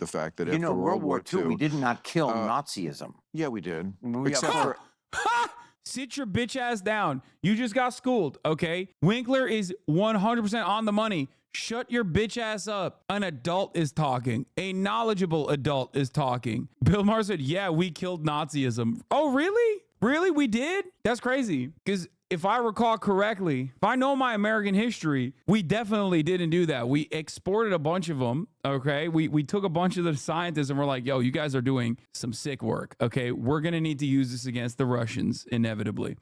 the fact that You after know, World War II, we II, did not kill Nazism. yeah, we did. We Except have- for Sit your bitch ass down. You just got schooled, okay? Winkler is 100% on the money. Shut your bitch ass up. An adult is talking. A knowledgeable adult is talking. Bill Maher said, yeah, we killed Nazism. Oh, really? Really? We did? That's crazy. Because if I recall correctly, if I know my American history, we definitely didn't do that. We exported a bunch of them, okay? We took a bunch of the scientists and we're like, yo, you guys are doing some sick work, okay? We're going to need to use this against the Russians, inevitably.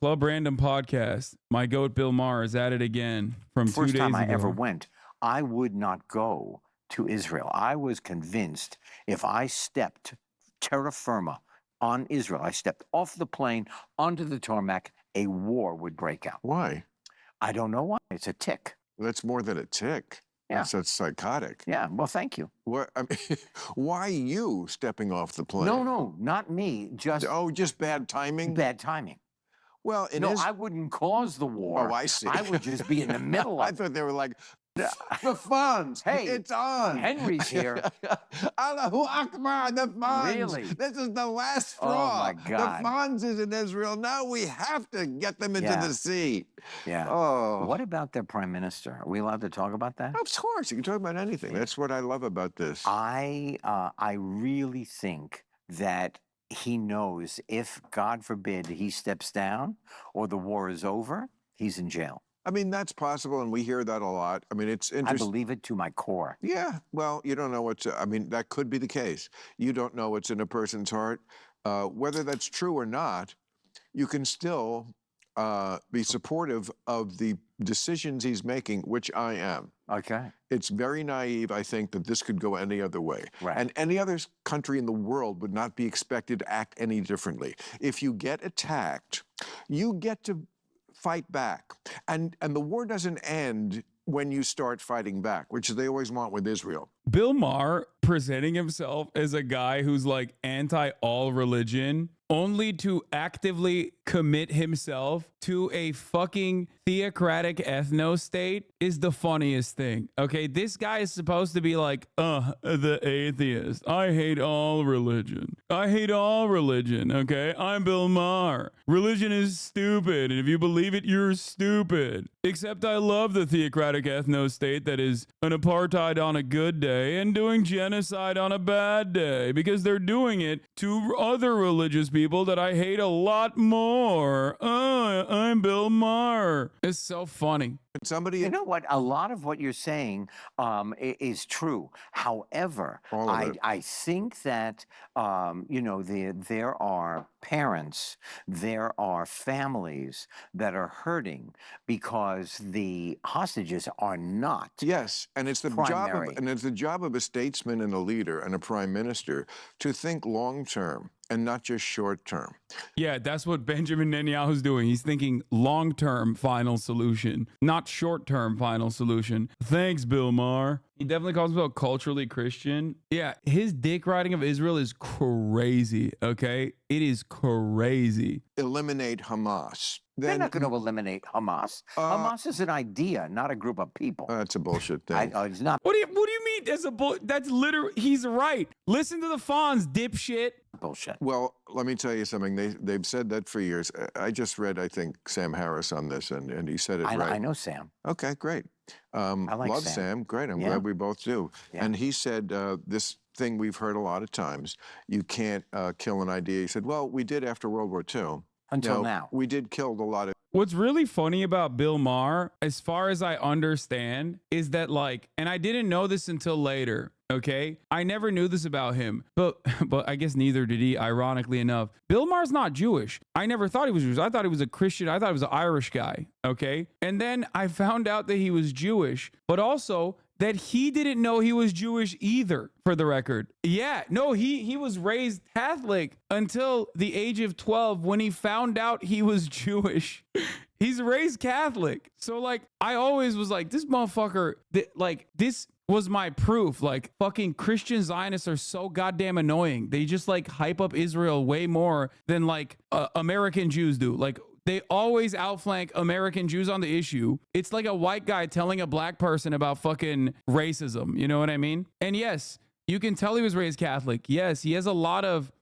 Club Random Podcast. My goat Bill Maher is at it again from 2 days ago. First time I ever went, I would not go to Israel. I was convinced if I stepped terra firma on Israel, I stepped off the plane onto the tarmac, a war would break out. why? I don't know why. It's a tick. That's more than a tick. Yeah. That's psychotic. Yeah, well, thank you. What? I mean, why you stepping off the plane? No, not me. Just Just bad timing? bad timing. Well, I wouldn't cause the war. Oh, I see. I would just be in the middle I of it. thought they were like, the funds. Hey, it's on. Henry's here. Allahu Akbar, the funds. Really? This is the last Oh, straw. my God. The funds is in Israel. Now we have to get them into Yeah. the sea. Yeah. Oh. What about their prime minister? Are we allowed to talk about that? Of course, you can talk about anything. That's what I love about this. I really think that he knows if, God forbid, he steps down or the war is over, he's in jail. I mean, that's possible, and we hear that a lot. I mean, it's I interesting. believe it to my core. Yeah, well, you don't know what's. I mean, that could be the case. You don't know what's in a person's heart. Whether that's true or not, you can still be supportive of the decisions he's making, which I am. Okay. It's very naive, I think, that this could go any other way. Right. And any other country in the world would not be expected to act any differently. If you get attacked, you get to fight back. And the war doesn't end when you start fighting back, which they always want with Israel. Bill Maher presenting himself as a guy who's like anti all religion, only to actively commit himself to a fucking theocratic ethno state is the funniest thing. Okay, this guy is supposed to be like, the atheist. I hate all religion. I hate all religion. Okay, I'm Bill Maher. Religion is stupid, and if you believe it, you're stupid. Except I love the theocratic ethno state that is an apartheid on a good day and doing genocide on a bad day because they're doing it to other religious people that I hate a lot more. I'm Bill Maher. It's so funny. Somebody, You know what? A lot of what you're saying is true. However, All of it. I think that, there are parents, there are families that are hurting because the hostages are not. yes, and it's the Primary. job of a statesman and a leader and a prime minister to think long term and not just short term. Yeah, that's what Benjamin Netanyahu's doing. He's thinking long-term final solution, not short-term final solution. Thanks, Bill Maher. He definitely calls himself culturally Christian. Yeah, his dick riding of Israel is crazy, okay? It is crazy. Eliminate Hamas. They're not going to eliminate Hamas. Hamas is an idea, not a group of people. That's a bullshit thing. It's not What do you mean? That's literally, he's right. Listen to the Fonz, dipshit. bullshit. Well, let me tell you something. They've said that for years. I just read, I think, Sam Harris on this, and he said it right. I know Sam. Okay, great. I like love Sam. Sam. Great. I'm Yeah. glad we both do. Yeah. And he said this thing we've heard a lot of times. You can't kill an idea. He said, well, we did after World War II. Until now. We did kill a lot of. What's really funny about Bill Maher, as far as I understand, is that and I didn't know this until later, okay? I never knew this about him, but I guess neither did he, ironically enough. Bill Maher's not Jewish. I never thought he was Jewish. I thought he was a Christian. I thought he was an Irish guy, okay? And then I found out that he was Jewish, but also that he didn't know he was Jewish either, for the record. Yeah, no, he was raised Catholic until the age of 12 when he found out he was Jewish. He's raised Catholic. So I always was like, this motherfucker, this was my proof. Fucking Christian Zionists are so goddamn annoying. They just hype up Israel way more than American Jews do. They always outflank American Jews on the issue. It's like a white guy telling a black person about fucking racism. You know what I mean? And yes, you can tell he was raised Catholic. Yes, he has a lot of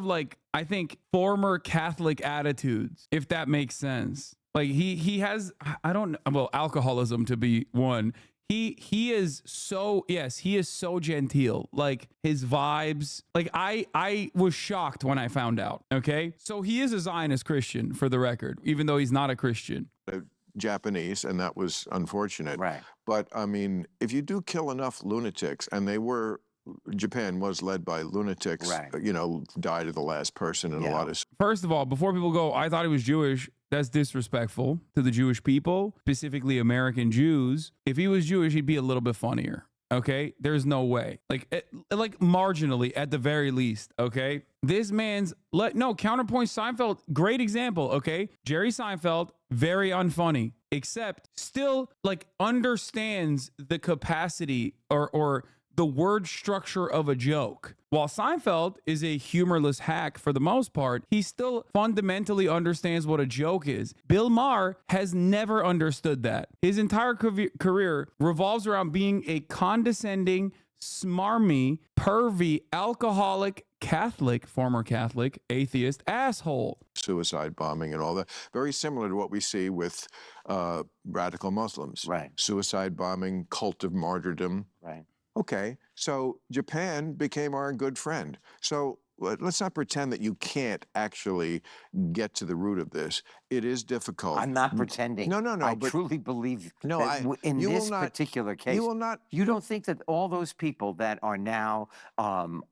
like, I think, former Catholic attitudes, if that makes sense. Like he has, I don't know, well, alcoholism to be one. He is so, yes, he is so genteel. Like his vibes, like I was shocked when I found out. Okay. So he is a Zionist Christian, for the record, even though he's not a Christian. Japanese, and that was unfortunate. Right. But I mean, if you do kill enough lunatics, and Japan was led by lunatics, Right. you know, died of the last person and a Yeah. lot of. First of all, before people go, I thought he was Jewish. That's disrespectful to the Jewish people, specifically American Jews. If he was Jewish, he'd be a little bit funnier. Okay, there's no way. Like marginally at the very least. Okay, this man's no counterpoint. Seinfeld, great example. Okay, Jerry Seinfeld, very unfunny, except still like understands the capacity or the word structure of a joke. While Seinfeld is a humorless hack for the most part, he still fundamentally understands what a joke is. Bill Maher has never understood that. His entire career revolves around being a condescending, smarmy, pervy, alcoholic, Catholic, former Catholic, atheist asshole. Suicide bombing and all that. Very similar to what we see with radical Muslims. Right. Suicide bombing, cult of martyrdom. Right. Okay, so Japan became our good friend. So let's not pretend that you can't actually get to the root of this. It is difficult. I'm not pretending. No, I but truly believe No, that in you will this not- particular case, you will not. you don't think that all those people that are now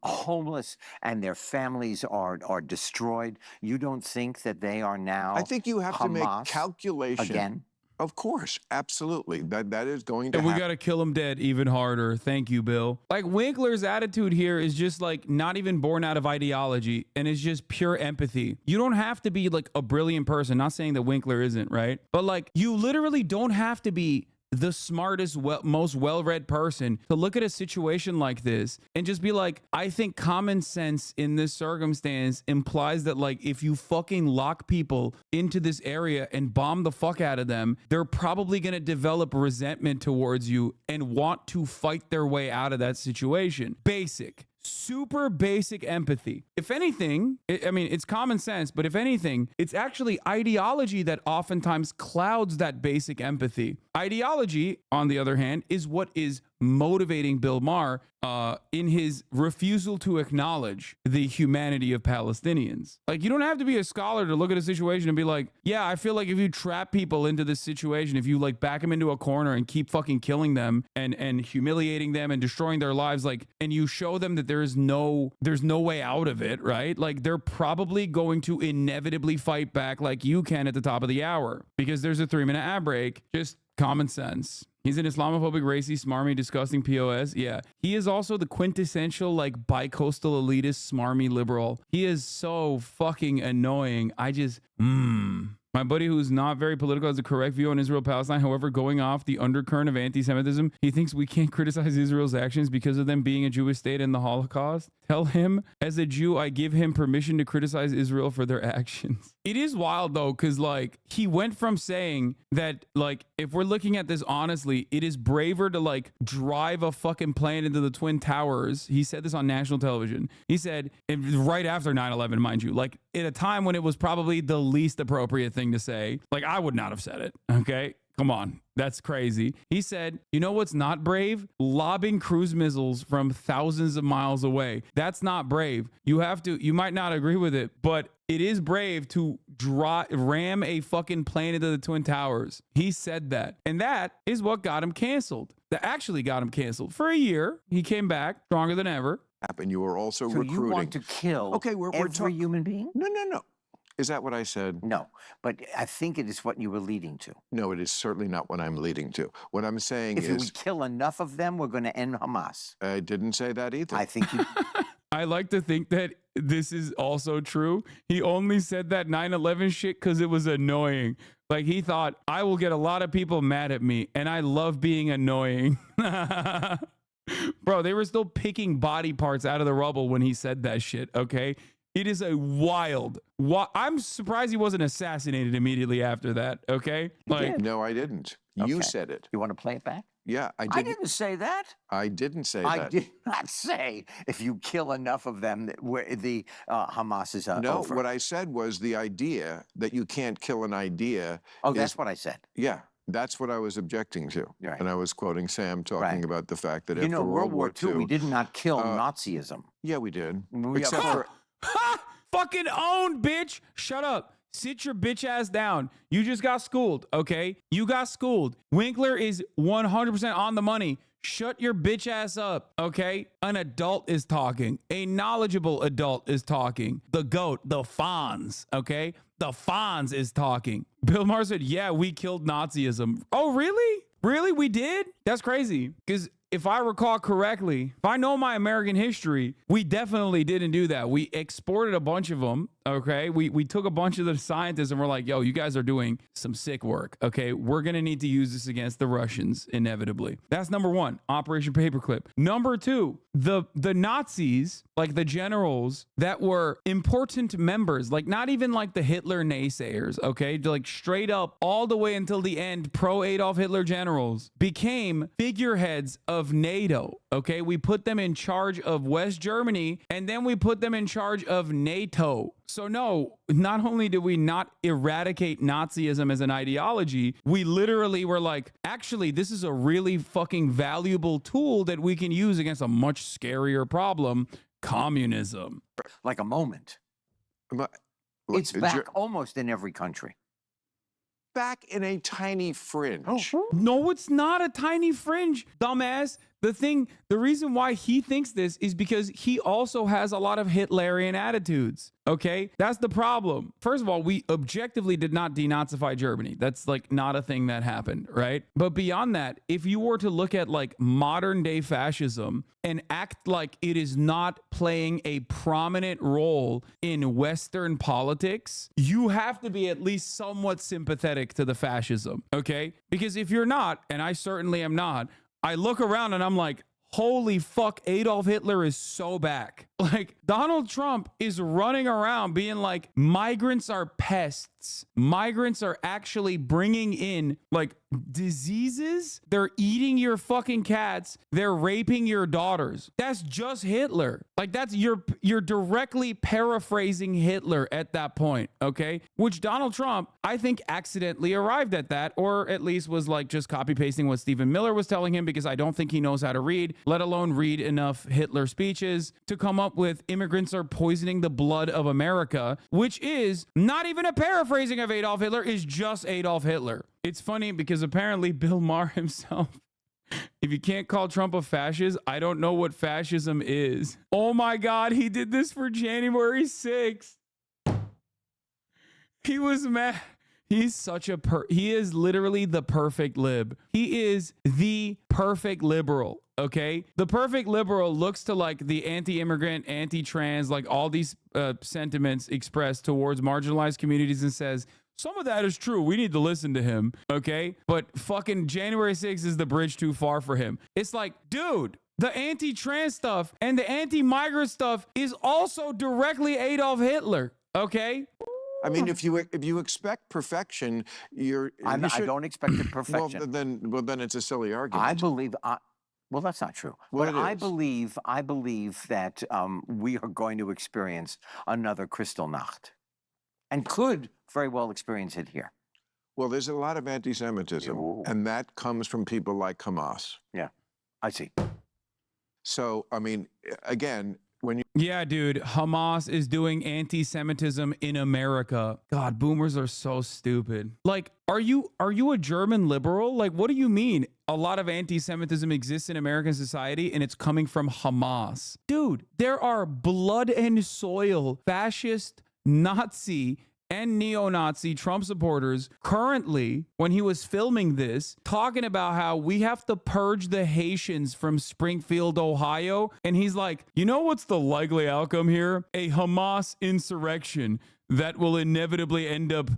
homeless and their families are destroyed, you don't think that they are now I think you have to make Hamas calculation. again? Of course, absolutely. That is going to And we happen. got to kill him dead even harder. Thank you, Bill. Like Winkler's attitude here is just like not even born out of ideology and it's just pure empathy. You don't have to be like a brilliant person. Not saying that Winkler isn't, right? But like you literally don't have to be the smartest, most well-read person to look at a situation like this and just be like, I think common sense in this circumstance implies that like if you fucking lock people into this area and bomb the fuck out of them, they're probably going to develop resentment towards you and want to fight their way out of that situation. Basic. Super basic empathy. If anything, I mean, it's common sense, but if anything, it's actually ideology that oftentimes clouds that basic empathy. Ideology, on the other hand, is what is motivating Bill Maher in his refusal to acknowledge the humanity of Palestinians. Like, you don't have to be a scholar to look at a situation and be like, yeah, I feel like if you trap people into this situation, if you like back them into a corner and keep fucking killing them and humiliating them and destroying their lives, like, and you show them that there's no way out of it, right? Like, they're probably going to inevitably fight back like you can at the top of the hour because there's a 3-minute ad break. Just common sense. He's an Islamophobic, racy, smarmy, disgusting POS. Yeah. He is also the quintessential, like, bi-coastal elitist, smarmy liberal. He is so fucking annoying. My buddy who's not very political has a correct view on Israel-Palestine. However, going off the undercurrent of anti-Semitism, he thinks we can't criticize Israel's actions because of them being a Jewish state and the Holocaust. Tell him, as a Jew, I give him permission to criticize Israel for their actions. It is wild, though, because, like, he went from saying that, like, if we're looking at this honestly, it is braver to, like, drive a fucking plane into the Twin Towers. He said this on national television. He said, right after 9/11, mind you, like, at a time when it was probably the least appropriate thing to say. Like, I would not have said it, okay? Come on. That's crazy. He said, you know what's not brave? Lobbing cruise missiles from thousands of miles away. That's not brave. You might not agree with it, but it is brave to ram a fucking plane into the Twin Towers. He said that. And that is what got him canceled. That actually got him canceled. For a year, he came back stronger than ever. Happen. You were also So recruiting. you want to kill every human being? No. Is that what I said? No, but I think it is what you were leading to. No, it is certainly not what I'm leading to. What I'm saying If we is, kill enough of them, we're going to end Hamas. I didn't say that either. I think you... I like to think that this is also true. He only said that 9/11 shit because it was annoying. Like, he thought, I will get a lot of people mad at me, and I love being annoying. Bro, they were still picking body parts out of the rubble when he said that shit, okay? It is a wild. I'm surprised he wasn't assassinated immediately after that. Okay, like No, I didn't. You Okay. said it. You want to play it back? Yeah, I I didn't. didn't say that. I didn't say I that. did not say if you kill enough of them, the Hamas is No, over. what I said was the idea that you can't kill an idea. Oh, is- that's what I said. Yeah, that's what I was objecting to. Right. And I was quoting Sam talking Right. about the fact that You after know, World War II, we did not kill uh, Nazism. Yeah, we did. We- Except yeah, for Ha! Fucking owned, bitch. Shut up. Sit your bitch ass down. You just got schooled, okay? You got schooled. Winkler is 100% on the money. Shut your bitch ass up, okay? An adult is talking. A knowledgeable adult is talking. The GOAT, the Fonz, okay? The Fonz is talking. Bill Maher said, yeah, we killed Nazism. Oh, really? Really? We did? That's crazy. Because if I recall correctly, if I know my American history, we definitely didn't do that. We exported a bunch of them, okay? We took a bunch of the scientists and we're like, yo, you guys are doing some sick work, okay? We're going to need to use this against the Russians, inevitably. That's number one, Operation Paperclip. Number two, the Nazis, like the generals that were important members, like not even like the Hitler naysayers, okay? Like straight up all the way until the end, pro-Adolf Hitler generals became figureheads of NATO, okay? We put them in charge of West Germany and then we put them in charge of NATO. So no, not only did we not eradicate Nazism as an ideology, we literally were like, actually, this is a really fucking valuable tool that we can use against a much scarier problem, communism. Like a moment. Look, It's back Ger- almost in every country. back in a tiny fringe. No, it's not a tiny fringe, dumbass. The reason why he thinks this is because he also has a lot of Hitlerian attitudes. Okay, that's the problem. First of all, we objectively did not denazify Germany. That's like not a thing that happened, right? But beyond that, if you were to look at like modern day fascism and act like it is not playing a prominent role in Western politics, you have to be at least somewhat sympathetic to the fascism, okay? Because if you're not, and I certainly am not, I look around and I'm like, holy fuck, Adolf Hitler is so back. Like, Donald Trump is running around being like, migrants are pests. Migrants are actually bringing in like diseases. They're eating your fucking cats. They're raping your daughters. That's just Hitler. Like, that's you're directly paraphrasing Hitler at that point, okay? Which Donald Trump, I think, accidentally arrived at that, or at least was like just copy pasting what Stephen Miller was telling him, because I don't think he knows how to read, let alone read enough Hitler speeches to come up with immigrants are poisoning the blood of America, which is not even a paraphrasing of Adolf Hitler, is just Adolf Hitler. It's funny because apparently Bill Maher himself, if you can't call Trump a fascist, I don't know what fascism is. Oh my God, he did this for January 6th. He was mad. He's such a he is literally the perfect lib. He is the perfect liberal, okay? The perfect liberal looks to like the anti-immigrant, anti-trans, like all these sentiments expressed towards marginalized communities and says, some of that is true. We need to listen to him, okay? But fucking January 6th is the bridge too far for him. It's like, dude, the anti-trans stuff and the anti-migrant stuff is also directly Adolf Hitler, okay? I mean, if you expect perfection, I don't expect the well, perfection. then it's a silly argument. I believe. Well, that's not true. Well, but it I is. believe that we are going to experience another Kristallnacht, and could very well experience it here. Well, there's a lot of anti-Semitism, Ooh. and that comes from people like Hamas. Yeah, I see. So, I mean, again, when you Yeah, dude, Hamas is doing anti-Semitism in America. God, boomers are so stupid. Like, are you a German liberal? Like, what do you mean? A lot of anti-Semitism exists in American society and it's coming from Hamas. Dude, there are blood and soil fascist, Nazi, and neo-Nazi Trump supporters currently, when he was filming this, talking about how we have to purge the Haitians from Springfield, Ohio. And he's like, you know what's the likely outcome here? A Hamas insurrection that will inevitably end up,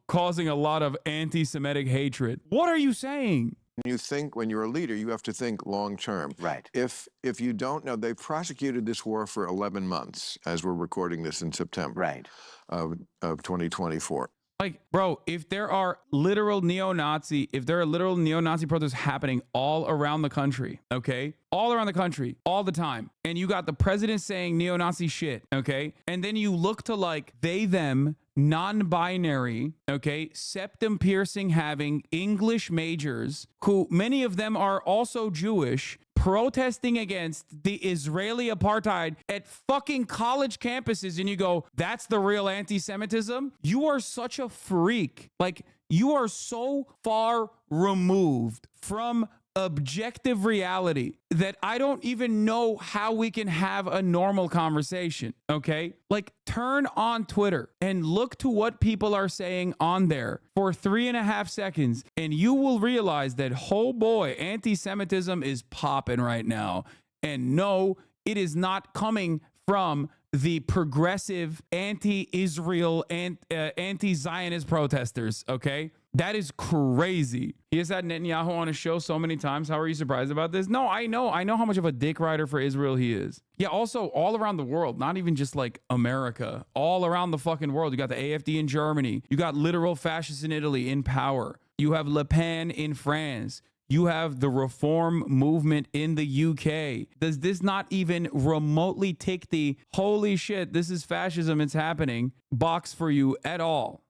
causing a lot of anti-Semitic hatred. What are you saying? when you're a leader, you have to think long term. Right. If you don't know, they've prosecuted this war for 11 months as we're recording this in September Right. of 2024. Like, bro, if there are literal neo-Nazi protests happening all around the country, okay? All around the country, all the time. And you got the president saying neo-Nazi shit, okay? And then you look to like they, them, non-binary, okay, septum piercing having English majors, who many of them are also Jewish, protesting against the Israeli apartheid at fucking college campuses, and you go, that's the real anti-Semitism? You are such a freak. Like, you are so far removed from objective reality that I don't even know how we can have a normal conversation, okay? Like, turn on Twitter and look to what people are saying on there for 3.5 seconds, and you will realize that, oh boy, anti-Semitism is popping right now. And no, it is not coming from the progressive anti-Israel and anti-Zionist protesters, okay? That is crazy. He has had Netanyahu on his show so many times. How are you surprised about this? No, I know how much of a dick rider for Israel he is. Yeah, also all around the world, not even just like America, all around the fucking world. You got the AfD in Germany. You got literal fascists in Italy in power. You have Le Pen in France. You have the reform movement in the UK. Does this not even remotely tick the holy shit, this is fascism, it's happening box for you at all?